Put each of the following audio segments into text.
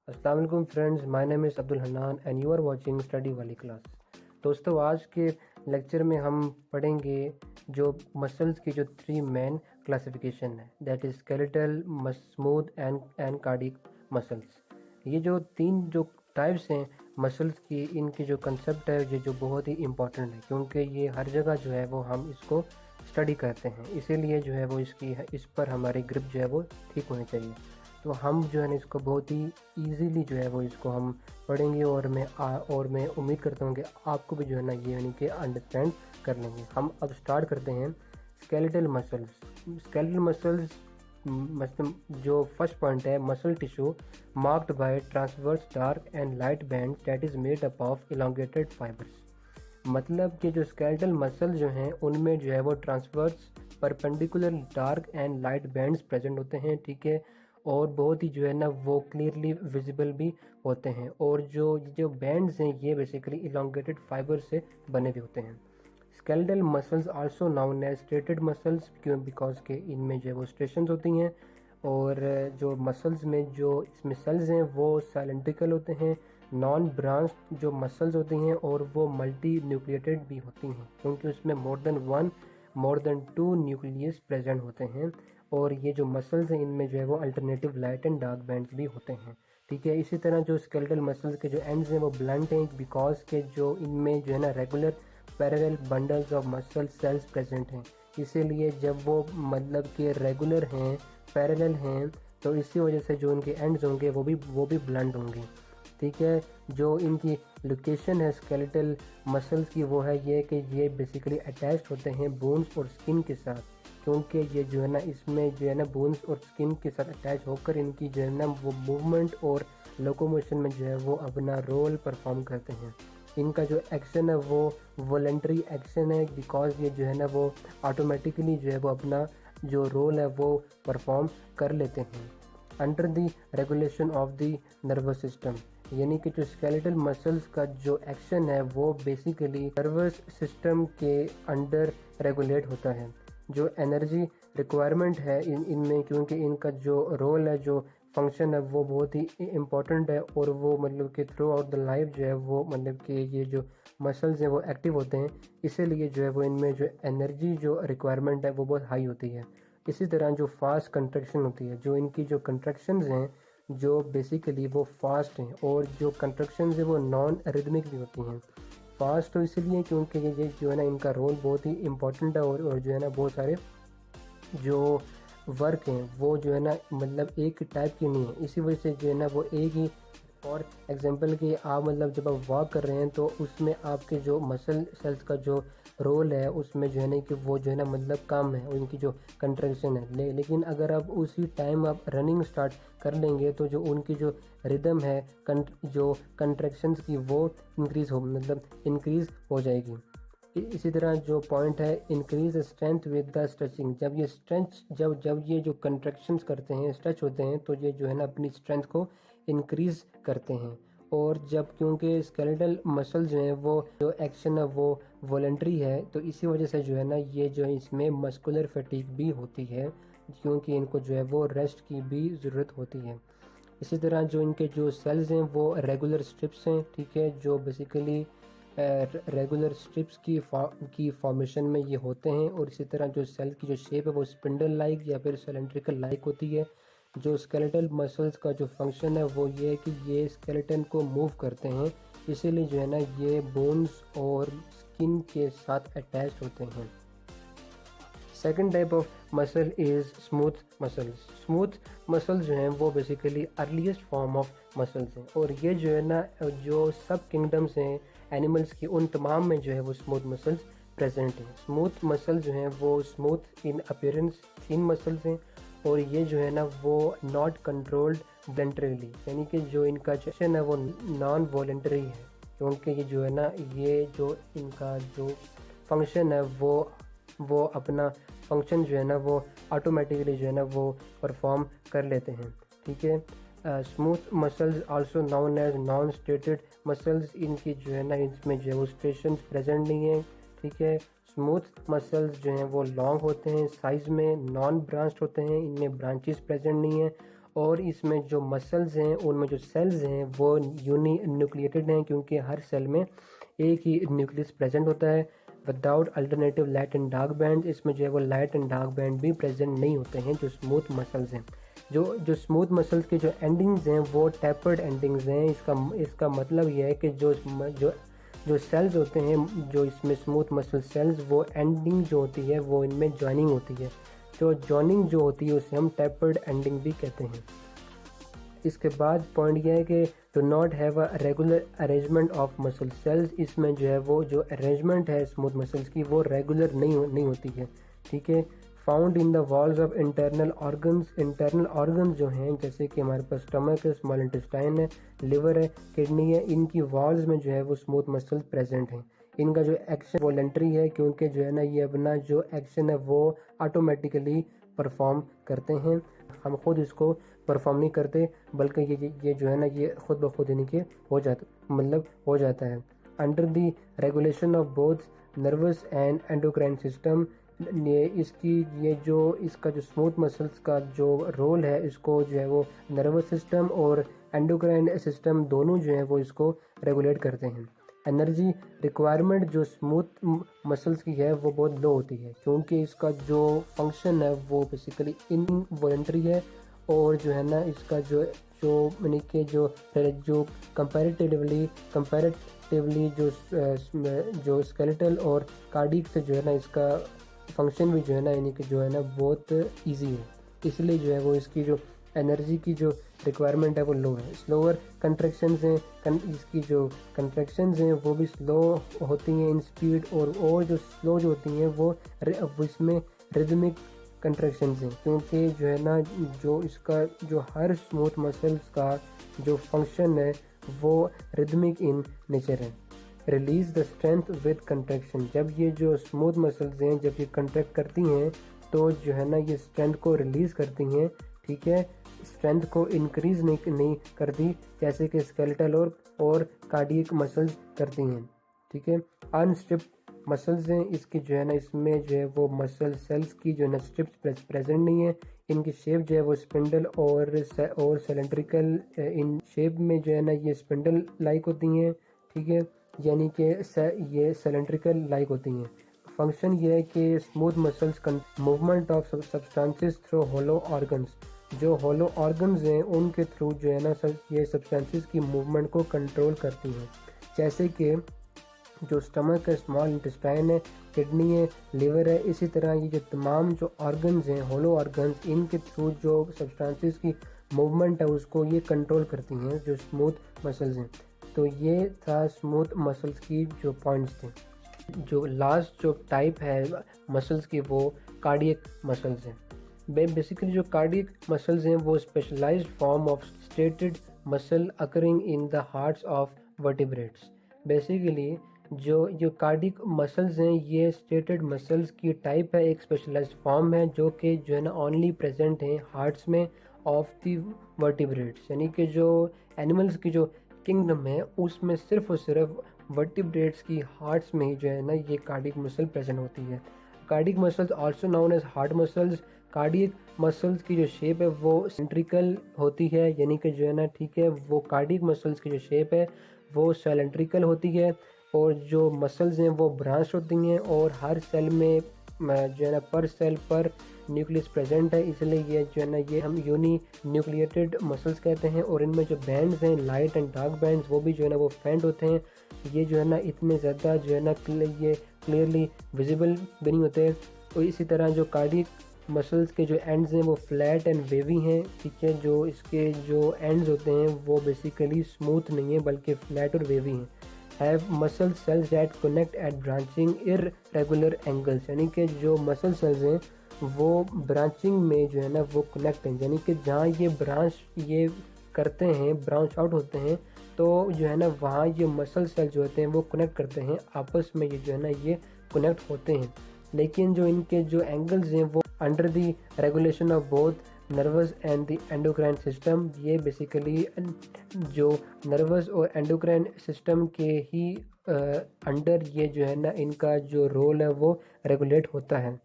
अस्सलाम वालेकुम friends, my name is Abdul Hannan and you are watching study वाली क्लास। दोस्तों, आज के लेक्चर में हम पढ़ेंगे जो मसल्स की जो थ्री मेन क्लासिफिकेशन है, that is skeletal, smooth and cardiac muscles. ये जो तीन जो टाइप्स हैं मसल्स की, इनकी जो कंसेप्ट है ये जो बहुत ही इम्पोर्टेंट है, क्योंकि ये हर जगह जो है वो हम इसको स्टडी करते हैं, इसीलिए जो है वो इस पर हमारी ग्रिप जो है वो ठीक होनी चाहिए। तो हम जो है ना इसको बहुत ही ईजीली जो है वो इसको हम पढ़ेंगे और मैं उम्मीद करता हूँ कि आपको भी जो है ना ये यानी कि अंडरस्टैंड कर लेंगे। हम अब स्टार्ट करते हैं स्केलेटल मसल्स। स्केलेटल मसल्स मतलब जो फर्स्ट पॉइंट है, muscle tissue marked by transverse dark and light band that is made up of elongated fibres. मतलब कि जो स्केलेटल मसल जो हैं उनमें जो है वो transverse perpendicular dark and light bands present होते हैं, ठीक है, और बहुत ही जो है ना वो क्लियरली विजिबल भी होते हैं। और जो जो बैंड्स हैं ये बेसिकली इलोंगेटेड फाइबर से बने हुए होते हैं। Skeletal muscles also known as striated muscles, क्यों? बिकॉज के इनमें जो है वो स्ट्रेशंस होती हैं, और जो मसल्स में जो इसमें सेल्स हैं वो साइलेंट्रिकल होते हैं। नॉन ब्रांच जो मसल्स होती हैं और वो मल्टी न्यूक्लिएटेड भी होती हैं, क्योंकि उसमें more than two nucleus present होते हैं। और ये जो मसल्स हैं इनमें जो है वो alternative light and dark bands भी होते हैं, ठीक है। इसी तरह जो स्केलेटल मसल्स के जो एंड्स हैं वो ब्लंट हैं, बिकॉज के जो इनमें जो है ना regular parallel bundles of muscle cells present हैं। इसीलिए जब वो मतलब कि रेगुलर हैं, पैरेलल हैं, तो इसी वजह से जो उनके एंड्स होंगे वो भी ब्लंट होंगे, ठीक है। जो इनकी लोकेशन है स्केलेटल मसल्स की वो है ये कि ये बेसिकली अटैच्ड होते हैं बोन्स और स्किन के साथ, क्योंकि ये जो है ना इसमें जो है ना बोन्स और स्किन के साथ अटैच होकर इनकी जो है ना वो मूवमेंट और लोकोमोशन में जो है वो अपना रोल परफॉर्म करते हैं। इनका जो एक्शन है वो वॉलेंट्री एक्शन है, बिकॉज ये जो है ना वो ऑटोमेटिकली जो है वो अपना जो रोल है वो परफॉर्म कर लेते हैं under the regulation of the nervous system. यानी कि जो स्केलेटल मसल्स का जो एक्शन है वो बेसिकली नर्वस सिस्टम के अंडर रेगुलेट होता है। जो एनर्जी रिक्वायरमेंट है इनमें, क्योंकि इनका जो रोल है, जो फंक्शन है वो बहुत ही इम्पोर्टेंट है, और वो मतलब कि थ्रू आउट द लाइफ जो है वो मतलब कि ये जो मसल्स हैं वो एक्टिव होते हैं, इसीलिए जो है वो इनमें जो एनर्जी जो रिक्वायरमेंट है वो बहुत हाई होती है। इसी तरह जो फास्ट कंट्रैक्शन होती है, जो इनकी जो कंट्रैक्शंस हैं जो बेसिकली वो फास्ट हैं, और जो कंट्रैक्शंस है वो नॉन रिदमिक भी होती हैं। फास्ट तो इसलिए क्योंकि ये जो है ना इनका रोल बहुत ही इम्पोर्टेंट है, और जो है ना बहुत सारे जो वर्क हैं वो जो है ना मतलब एक टाइप की नहीं है, इसी वजह से जो है ना वो एक ही। फॉर एग्जांपल कि आप मतलब जब आप वॉक कर रहे हैं तो उसमें आपके जो मसल सेल्स का जो रोल है उसमें जो है ना कि वो जो है ना मतलब कम है, उनकी जो कंट्रैक्शन है। लेकिन अगर आप उसी टाइम आप रनिंग स्टार्ट कर लेंगे तो जो उनकी जो रिदम है जो कंट्रैक्शंस की वो इंक्रीज़ हो जाएगी। इसी तरह जो पॉइंट है increase strength with the stretching. जब ये स्ट्रेच जब ये जो कंट्रैक्शंस करते हैं, स्ट्रेच होते हैं, तो ये जो है ना अपनी स्ट्रेंथ को इंक्रीज करते हैं। और जब क्योंकि स्केलेटल मसल जो है वो जो एक्शन है वो वॉलेंट्री है, तो इसी वजह से जो है ना ये जो है इसमें मस्कुलर फटीग भी होती है, क्योंकि इनको जो है वो रेस्ट की भी ज़रूरत होती है। इसी तरह जो इनके जो सेल्स हैं वो रेगुलर स्ट्रिप्स हैं, ठीक है, जो बेसिकली रेगुलर स्ट्रिप्स की फॉर्मेशन में ये होते हैं। और इसी तरह जो सेल की जो शेप है वो स्पिंडल लाइक या फिर सिलेंड्रिकल लाइक होती है। जो स्केलेटल मसल्स का जो फंक्शन है वो ये है कि ये स्केलेटन को मूव करते हैं, इसीलिए जो है ना ये बोन्स और स्किन के साथ अटैच होते हैं। Second type of muscle is smooth muscles. Smooth muscles जो हैं वो basically earliest form of muscles हैं, और ये जो है ना जो सब किंगडम्स हैं एनिमल्स की, उन तमाम में जो है वो स्मूथ मसल्स प्रेजेंट हैं। स्मूथ मसल जो हैं वो स्मूथ इन अपीयरेंस थिन मसल्स हैं, और ये जो है ना वो नॉट कंट्रोल्ड वॉलेंटरीली, यानी कि जो इनका एक्शन है वो नॉन वॉलेंटरी है, क्योंकि ये जो है ना ये जो इनका जो फंक्शन है वो अपना फंक्शन जो है ना वो ऑटोमेटिकली जो है ना वो परफॉर्म कर लेते हैं, ठीक है। Smooth muscles also known as non striated muscles. इनकी जो है ना इसमें जो है वो स्ट्रेशंस प्रेजेंट नहीं है, ठीक है। स्मूथ मसल्स जो हैं वो लॉन्ग होते हैं साइज में, नॉन ब्रांच्ड होते हैं, इनमें ब्रांचेस प्रेजेंट नहीं है, और इसमें जो मसल्स हैं उनमें जो सेल्स हैं वो यूनी न्यूक्लिएटेड हैं, क्योंकि हर सेल में एक ही न्यूक्लियस प्रेजेंट होता है। Without alternative light and dark band, इसमें जो है वो लाइट एंड डार्क बैंड भी प्रेजेंट नहीं होते हैं जो स्मूथ मसल्स हैं। जो स्मूथ मसल्स के जो एंडिंग्स हैं वो टैपर्ड एंडिंग्स हैं। इसका मतलब यह है कि जो सेल्स होते हैं जो इसमें स्मूथ मसल सेल्स, वो एंडिंग जो होती है वो इनमें जॉइनिंग होती है। जो जॉइनिंग जो होती है उसे हम टैपर्ड एंडिंग भी कहते हैं। इसके बाद पॉइंट यह है कि do not have a regular arrangement of muscle cells. इसमें जो है वो जो अरेंजमेंट है स्मूथ मसल्स की वो रेगुलर नहीं होती है। ठीक है। Found in the walls of internal organs. Internal organs जो हैं जैसे कि हमारे पास स्टमक है, स्मॉल इंटेस्टाइन है, लिवर है, किडनी है, इनकी वॉल्स में जो है वो स्मूथ मसल्स प्रेजेंट हैं। इनका जो एक्शन वॉलेंट्री है, क्योंकि जो है ना ये अपना जो एक्शन है वो ऑटोमेटिकली परफॉर्म करते हैं। हम खुद इसको परफॉर्म नहीं करते, बल्कि ये जो है ना ये खुद ब खुद इनके हो जाता है। Under the regulation of both nervous and endocrine system, इसका जो स्मूथ मसल्स का जो रोल है, इसको जो है वो नर्वस सिस्टम और एंडोक्राइन सिस्टम दोनों जो है वो इसको रेगुलेट करते हैं। एनर्जी रिक्वायरमेंट जो स्मूथ मसल्स की है वो बहुत लो होती है, क्योंकि इसका जो फंक्शन है वो बेसिकली इनवॉलेंट्री है। और जो है ना इसका जो जो यानी कि जो कंपैरेटिवली जो स्केलेटल और कार्डिक से जो है ना इसका फंक्शन भी जो है ना यानी कि जो है ना बहुत इजी है। इसलिए जो है वो इसकी जो एनर्जी की जो रिक्वायरमेंट है वो लो है। स्लोअर कंट्रैक्शंस हैं, इसकी जो कंट्रैक्शंस हैं वो भी स्लो होती हैं इन स्पीड, और जो स्लो जो होती हैं वो इसमें रिदमिक कंट्रैक्शंस हैं, क्योंकि जो है ना जो इसका जो हर स्मूथ मसल्स का जो फंक्शन है वो रिदमिक इन नेचर है। Release the strength with contraction. जब ये जो स्मूथ मसल्स हैं जब ये कंट्रैक्ट करती हैं तो जो है ना ये स्ट्रेंथ को रिलीज़ करती हैं। ठीक है। स्ट्रेंथ को इंक्रीज नहीं करती जैसे कि स्केलेटल और कार्डियक मसल्स करती हैं। ठीक है। अनस्ट्रिप्ड मसल्स हैं इसकी जो है ना इसमें जो है वो मसल सेल्स की जो है स्ट्रिप्स प्रेजेंट नहीं है। इनकी शेप जो है वो स्पिंडल और सिलेंड्रिकल इन शेप में जो है ना ये स्पिंडल लाइक होती हैं। ठीक है। यानी कि ये सिलेंड्रिकल लाइक होती हैं। फंक्शन ये है कि smooth muscles movement of substances through hollow organs. जो होलो ऑर्गन्स हैं उनके थ्रू जो है ना ये सब्सटेंसेस की मूवमेंट को कंट्रोल करती हैं। जैसे कि जो स्टमक है, स्मॉल इंटेस्टाइन है, किडनी है, लिवर है, इसी तरह ये जो तमाम जो ऑर्गन्स हैं होलो ऑर्गन्स, इनके थ्रू जो सब्सटेंसेस की मूवमेंट है उसको ये कंट्रोल करती हैं जो स्मूथ मसल्स हैं। तो ये था स्मूथ मसल्स की जो पॉइंट्स थे। जो लास्ट जो टाइप है मसल्स की वो कार्डियक मसल्स हैं। बेसिकली जो कार्डियक मसल्स हैं वो specialized form of striated muscle occurring in the hearts of vertebrates. Basically जो कार्डियक मसल्स हैं ये स्टेटेड मसल्स की टाइप है, एक स्पेशलाइज्ड फॉर्म है जो कि जो है ना ओनली प्रेजेंट है हार्ट्स में ऑफ द वर्टिब्रेट्स। यानी कि जो एनिमल्स की जो किंगडम है उसमें सिर्फ और सिर्फ वर्टिब्रेट्स की हार्ट्स में ही जो है ना ये कार्डियक मसल प्रेजेंट होती है। Cardiac muscles also known as heart muscles. Cardiac muscles की जो शेप है वो सिलेंड्रिकल होती है, यानी कि जो है ना ठीक है वो कार्डियक मसल्स की जो शेप है वो सिलेंड्रिकल होती है। और जो मसल्स हैं वो ब्रांच होती हैं और हर सेल में जो है ना पर सेल पर न्यूक्लियस प्रेजेंट है, इसलिए ये जो है ना ये हम यूनी न्यूक्लिएटेड मसल्स कहते हैं। और इनमें जो बैंड्स हैं लाइट एंड डार्क बैंड्स वो भी जो है ना वो फेंट होते हैं। ये जो है ना इतने ज़्यादा जो है ना ये क्लियरली विजिबल भी नहीं होते। और इसी तरह जो कार्डियक मसल्स के जो एंड्स हैं वो फ्लैट एंड वेवी हैं। ठीक है। जो इसके जो एंड्स होते हैं वो बेसिकली स्मूथ नहीं है बल्कि फ्लैट और वेवी हैं। Have muscle cells that connect at branching irregular angles. यानी कि जो मसल सेल्स हैं वो ब्रांचिंग में जो है ना वो कनेक्ट हैं, यानी कि जहाँ ये करते हैं ब्रांच आउट होते हैं तो जो है ना वहाँ ये मसल सेल जो होते हैं वो कनेक्ट करते हैं आपस में, ये जो है ना ये कनेक्ट होते हैं। लेकिन जो इनके जो एंगल्स हैं वो under the regulation of both nervous and the endocrine system, ये बेसिकली जो नर्वस और एंडोक्राइन सिस्टम के ही अंडर ये जो है ना इनका जो रोल है वो रेगुलेट होता है।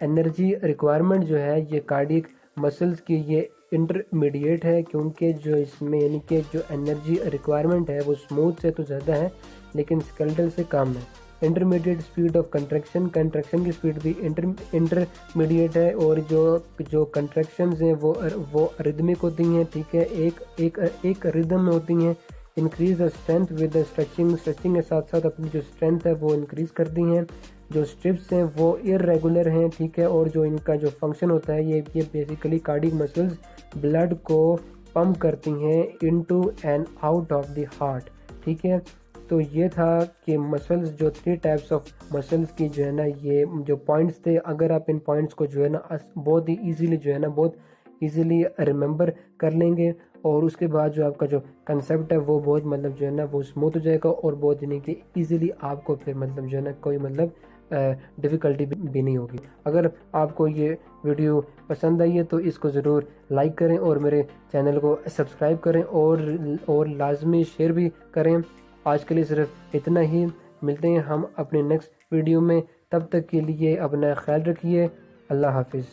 एनर्जी रिक्वायरमेंट जो है ये कार्डियक मसल्स की ये इंटरमीडिएट है, क्योंकि जो इसमें यानी कि जो एनर्जी रिक्वायरमेंट है वो स्मूथ से तो ज़्यादा है लेकिन स्केलेटल से कम है। Intermediate speed of contraction, contraction की स्पीड भी इंटरमीडिएट है, और जो कंट्रैक्शंस हैं वो रिदमिक होती हैं, ठीक है, एक रिदम में होती हैं। Increase the strength with the stretching, stretching के साथ साथ अपनी जो स्ट्रेंथ है वो इंक्रीज़ करती हैं। जो स्ट्रिप्स हैं वो इरेगुलर हैं, ठीक है, और जो इनका जो फंक्शन होता है ये बेसिकली कार्डियक मसल्स ब्लड को पंप करती हैं into and out of the heart, ठीक है। तो ये था कि मसल्स, जो 3 टाइप्स ऑफ मसल्स की जो है ना ये जो पॉइंट्स थे, अगर आप इन पॉइंट्स को जो है ना बहुत ही ईजीली जो है ना बहुत ईजीली रिमेंबर कर लेंगे, और उसके बाद जो आपका जो कंसेप्ट है वो बहुत मतलब जो है ना वो स्मूथ हो जाएगा, और बहुत यानी कि ईजीली आपको फिर मतलब जो है ना कोई मतलब डिफ़िकल्टी भी नहीं होगी। अगर आपको ये वीडियो पसंद आई है तो इसको ज़रूर लाइक करें और मेरे चैनल को सब्सक्राइब करें, और लाजमी शेयर भी करें। आज के लिए सिर्फ इतना ही, मिलते हैं हम अपने नेक्स्ट वीडियो में, तब तक के लिए अपना ख्याल रखिए। अल्लाह हाफिज़।